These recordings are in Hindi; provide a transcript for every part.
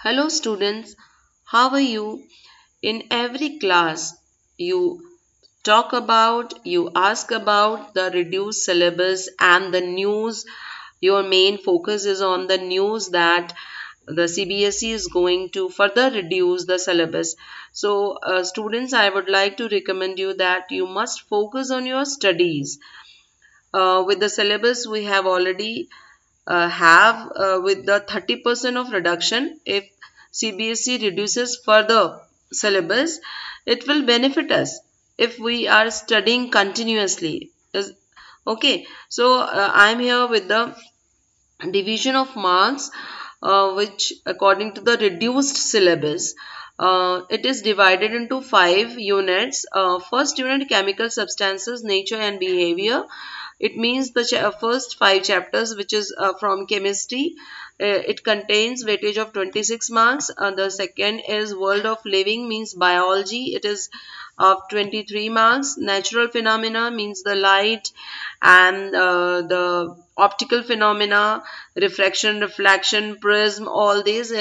Hello students, how are you? In every class, you ask about the reduced syllabus and the news. Your main focus is on the news that the CBSE is going to further reduce the syllabus. So, students, I would like to recommend you that you must focus on your studies. With the syllabus we have already have with the 30% of reduction, if CBSE reduces further syllabus, it will benefit us if we are studying continuously. Okay, so I'm here with the division of marks, which according to the reduced syllabus, it is divided into 5 units. First unit, chemical substances, nature and behavior. It means the first 5 chapters, which is from chemistry. It contains weightage of 26 marks. The second is world of living, means biology. It is of 23 marks. Natural phenomena means the light and the optical phenomena, refraction, reflection, prism, all these.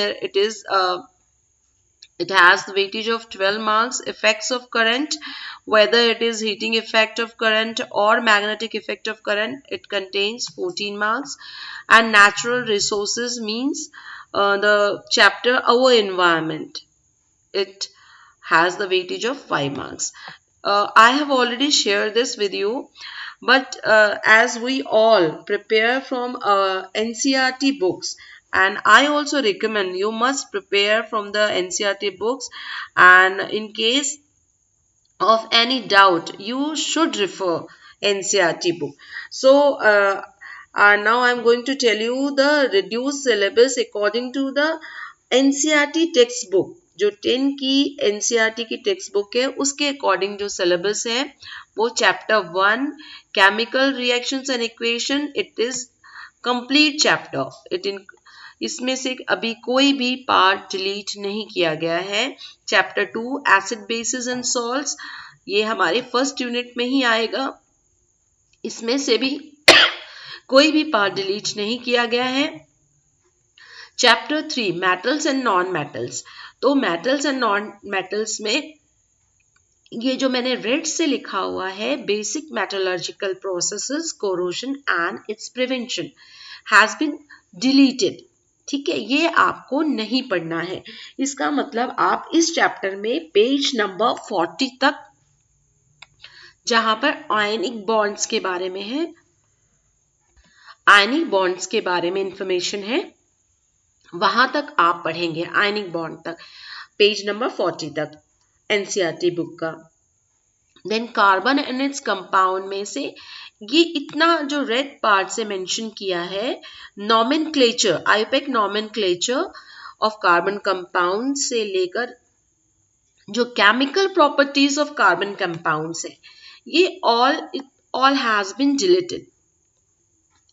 It has the weightage of 12 marks. Effects of current, whether it is heating effect of current or magnetic effect of current, it contains 14 marks. And natural resources means the chapter our environment, it has the weightage of 5 marks. I have already shared this with you, but as we all prepare from NCERT books, and I also recommend you must prepare from the NCERT books, and in case of any doubt, you should refer NCERT book. So, now I'm going to tell you the reduced syllabus according to the NCERT text book. जो 10 की NCERT की टेक्स्ट बुक है उसके अकॉर्डिंग जो सिलेबस है वो chapter 1 chemical reactions and equation, it is complete chapter. इसमें से अभी कोई भी पार्ट डिलीट नहीं किया गया है. Chapter 2 acid basis and salts, ये हमारे फर्स्ट यूनिट में ही आएगा. इसमें से भी कोई भी पार्ट डिलीट नहीं किया गया है. Chapter 3 metals and non metals, तो मेटल्स एंड नॉन मेटल्स में ये जो मैंने रेड से लिखा हुआ है, basic metallurgical processes, corrosion and its prevention has been deleted. ठीक है, ये आपको नहीं पढ़ना है. इसका मतलब आप इस चैप्टर में पेज नंबर 40 तक, जहां पर आयनिक बॉन्ड्स के बारे में है, आयनिक बॉन्ड्स के बारे में इंफॉर्मेशन है, वहां तक आप पढ़ेंगे. आयनिक बॉन्ड तक, पेज नंबर 40 तक एनसीईआरटी बुक का. Then carbon and its compound में से ये इतना जो रेड पार्ट से मेंशन किया है, nomenclature, IUPAC nomenclature of carbon compound से लेकर जो chemical properties of carbon compounds है, ये ऑल हैज बीन डिलीटेड.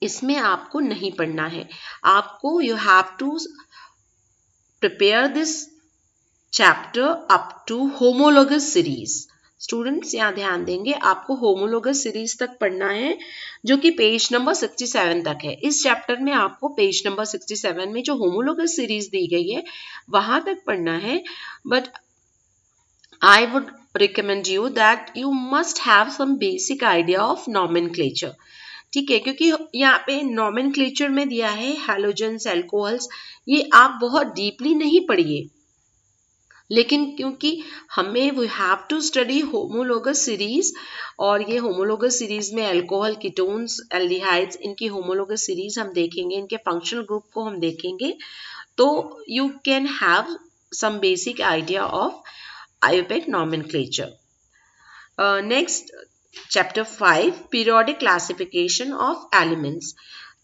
इसमें आपको नहीं पढ़ना है. आपको you have to prepare this chapter up to homologous series. Students यहाँ ध्यान देंगे, आपको होमोलोगस सीरीज तक पढ़ना है, जो कि पेज नंबर 67 तक है. इस चैप्टर में आपको पेज नंबर 67 में जो होमोलोगस सीरीज दी गई है वहां तक पढ़ना है. But I would recommend you that you must have some basic idea of nomenclature. ठीक है, क्योंकि यहाँ पे नॉमेनक्लेचर में दिया है हैलोजेंस, अल्कोहल्स, ये आप बहुत डीपली नहीं पढ़िए. लेकिन क्योंकि हमें we have to study homologous series, और ये होमोलोगस सीरीज में अल्कोहल, कीटोन्स, एल्डिहाइड्स, इनकी होमोलोगस सीरीज हम देखेंगे, इनके फंक्शनल ग्रुप को हम देखेंगे, तो you can have some basic idea of IUPAC nomenclature. Next chapter 5 periodic classification of elements.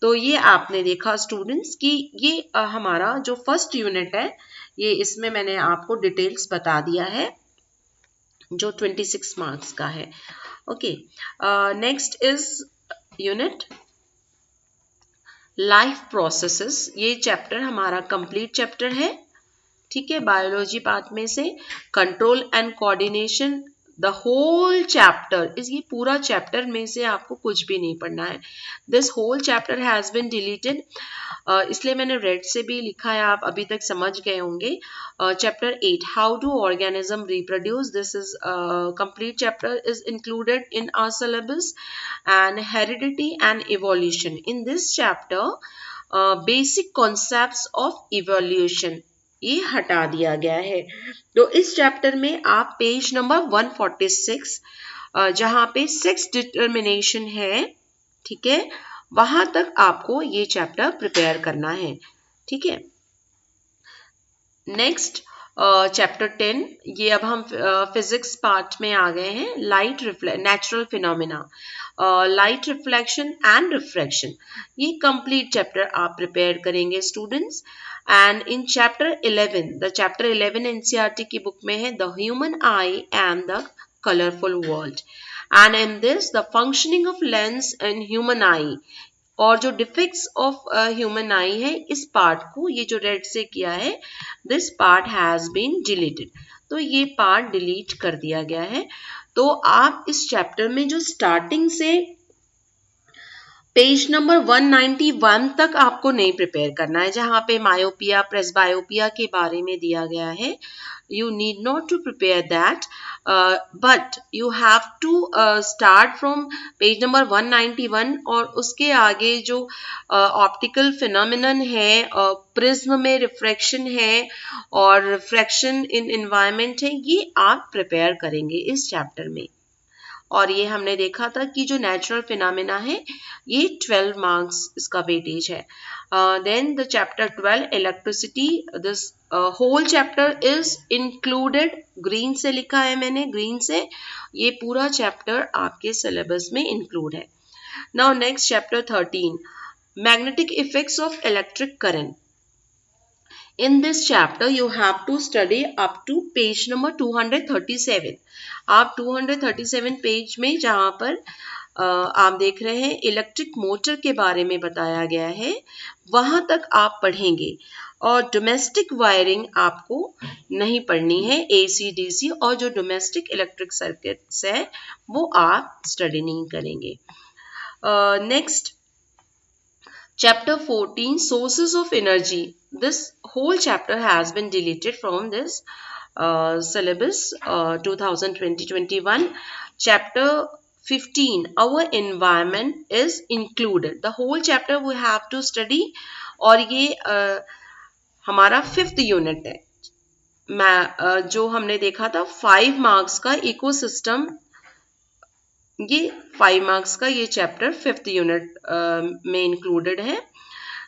तो ये आपने देखा स्टूडेंट्स कि ये हमारा जो फर्स्ट यूनिट है, ये इसमें मैंने आपको डिटेल्स बता दिया है जो 26 मार्क्स का है. Okay, next is unit life processes. ये चैप्टर हमारा कंप्लीट चैप्टर है. ठीक है, बायोलॉजी पार्ट में से control and coordination, the whole chapter is ये पूरा चैप्टर में से आपको कुछ भी नहीं पढ़ना है. This whole chapter has been deleted. इसलिए मैंने रेड से भी लिखा है, आप अभी तक समझ गए होंगे. Chapter 8 how do organism reproduce. This is complete chapter is included in our syllabus. And heredity and evolution. In this chapter basic concepts of evolution ये हटा दिया गया है. तो इस चैप्टर में आप पेज नंबर 146 जहां पे सेक्स डिटर्मिनेशन है, ठीक है, वहां तक आपको ये चैप्टर प्रिपेयर करना है. ठीक है. नेक्स्ट चैप्टर 10, ये अब हम फिजिक्स पार्ट में आ गए हैं. Light natural phenomena, light reflection and refraction. ये कंप्लीट चैप्टर आप प्रिपेयर करेंगे students. And in chapter 11, the chapter 11 NCERT की बुक में है the human I and the colourful world. And in this the functioning of lens in human आई और जो डिफेक्ट्स ऑफ ह्यूमन आई है, इस पार्ट को ये जो रेड से किया है, this part has been deleted. तो ये पार्ट डिलीट कर दिया गया है. तो आप इस चैप्टर में जो स्टार्टिंग से पेज नंबर 191 तक आपको नहीं प्रिपेयर करना है, जहां पे मायोपिया प्रेसबायोपिया के बारे में दिया गया है. You need not to prepare that, but you have to start from page number 191 और उसके आगे जो ऑप्टिकल फिनोमिनन है, प्रिज्म में रिफ्रैक्शन है और रिफ्रैक्शन इन एनवायरनमेंट है, ये आप प्रिपेयर करेंगे इस चैप्टर में. और ये हमने देखा था कि जो नेचुरल फिनोमिना है ये 12 मार्क्स इसका वेटेज है. Then the chapter 12 electricity. This whole chapter is included, green से लिखा है मैंने, ग्रीन से. ये पूरा चैप्टर आपके सिलेबस में इंक्लूड है. Now next chapter 13 magnetic effects of electric current. In this chapter you have to study up to page number 237. आप 237 पेज में जहाँ पर आप देख रहे हैं इलेक्ट्रिक मोटर के बारे में बताया गया है, वहां तक आप पढ़ेंगे. और डोमेस्टिक वायरिंग आपको नहीं पढ़नी है, AC DC और जो डोमेस्टिक इलेक्ट्रिक सर्किट्स है वो आप स्टडी नहीं करेंगे. Next Chapter 14 Sources of Energy. This whole chapter has been deleted from this syllabus 2020-21. Chapter 15 Our Environment is included. The whole chapter we have to study और ये हमारा 5th यूनिट है. जो हमने देखा था 5 मार्क्स का इकोसिस्टम, ये 5 मार्क्स का ये चैप्टर 5th यूनिट में इंक्लूडेड है.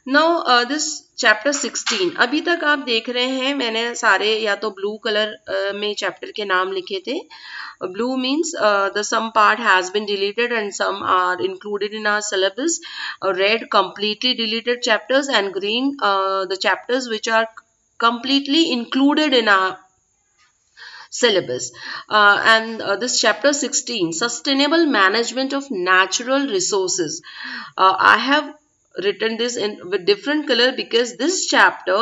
नाउ दिस चैप्टर 16 अभी तक आप देख रहे हैं मैंने सारे या तो ब्लू कलर में चैप्टर के नाम लिखे थे. Blue means the some part has been deleted and some are included in our syllabus. Red completely deleted chapters and green the chapters which are completely included in our syllabus. And this chapter 16 sustainable management of natural resources. I have written this in with different color because this chapter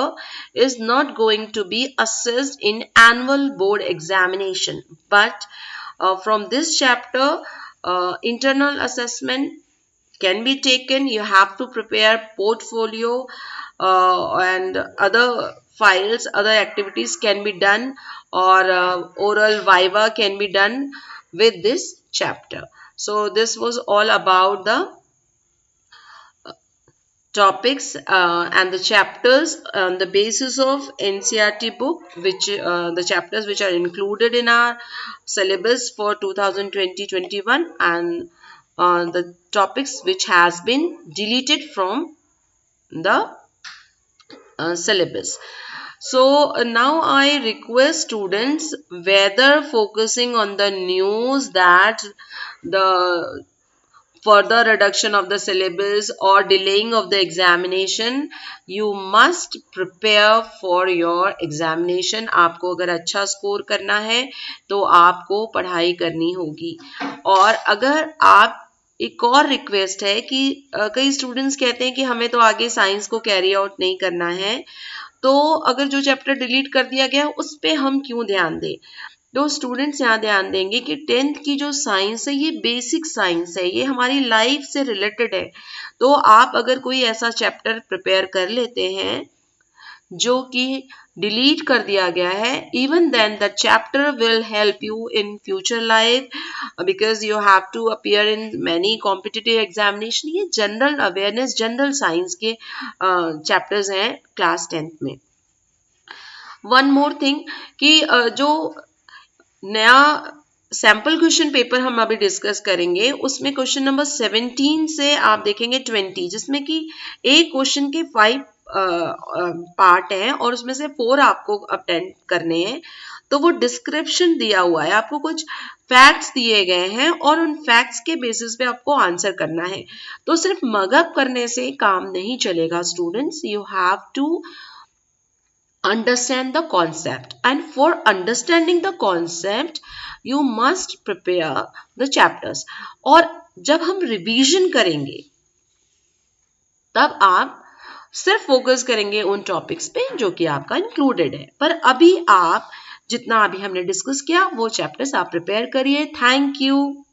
is not going to be assessed in annual board examination, but from this chapter internal assessment can be taken. You have to prepare portfolio and other files, other activities can be done, or oral viva can be done with this chapter. So this was all about the topics and the chapters on the basis of NCERT book, which the chapters which are included in our syllabus for 2020-21 and the topics which has been deleted from the syllabus. So now I request students, whether focusing on the news that the further reduction of the syllabus or delaying of the examination, you must prepare for your examination. आपको अगर अच्छा स्कोर करना है तो आपको पढ़ाई करनी होगी. और अगर आप एक और रिक्वेस्ट है कि कई स्टूडेंट्स कहते हैं कि हमें तो आगे साइंस को कैरी आउट नहीं करना है, तो अगर जो चैप्टर डिलीट कर दिया गया उस पे हम क्यों ध्यान दें. तो स्टूडेंट्स यहाँ ध्यान देंगे कि 10th की जो साइंस है ये बेसिक साइंस है, ये हमारी लाइफ से रिलेटेड है। तो आप अगर कोई ऐसा चैप्टर प्रिपेयर कर लेते हैं जो कि डिलीट कर दिया गया है, even then the chapter will help you in future life because you have to appear in many competitive examination. ये जनरल अवेयरनेस, जनरल साइंस के चैप्टर्स हैं क्लास 10th में। वन मोर थिंग कि जो नया सैम्पल क्वेश्चन पेपर हम अभी डिस्कस करेंगे, उसमें क्वेश्चन नंबर 17 से आप देखेंगे 20, जिसमें कि एक क्वेश्चन के 5 पार्ट हैं और उसमें से 4 आपको अटेंड करने हैं। तो वो डिस्क्रिप्शन दिया हुआ है, आपको कुछ फैक्ट्स दिए गए हैं और उन फैक्ट्स के बेसिस पे आपको आंसर करना है। तो सिर्फ मगअप करने से काम नहीं चलेगा students, you have to understand the concept, and for understanding the concept you must prepare the chapters। और जब हम रिवीजन करेंगे तब आप सिर्फ फोकस करेंगे उन टॉपिक्स पे जो कि आपका इंक्लूडेड है। पर अभी आप जितना अभी हमने डिस्कस किया वो चैप्टर्स आप प्रिपेयर करिए। Thank you.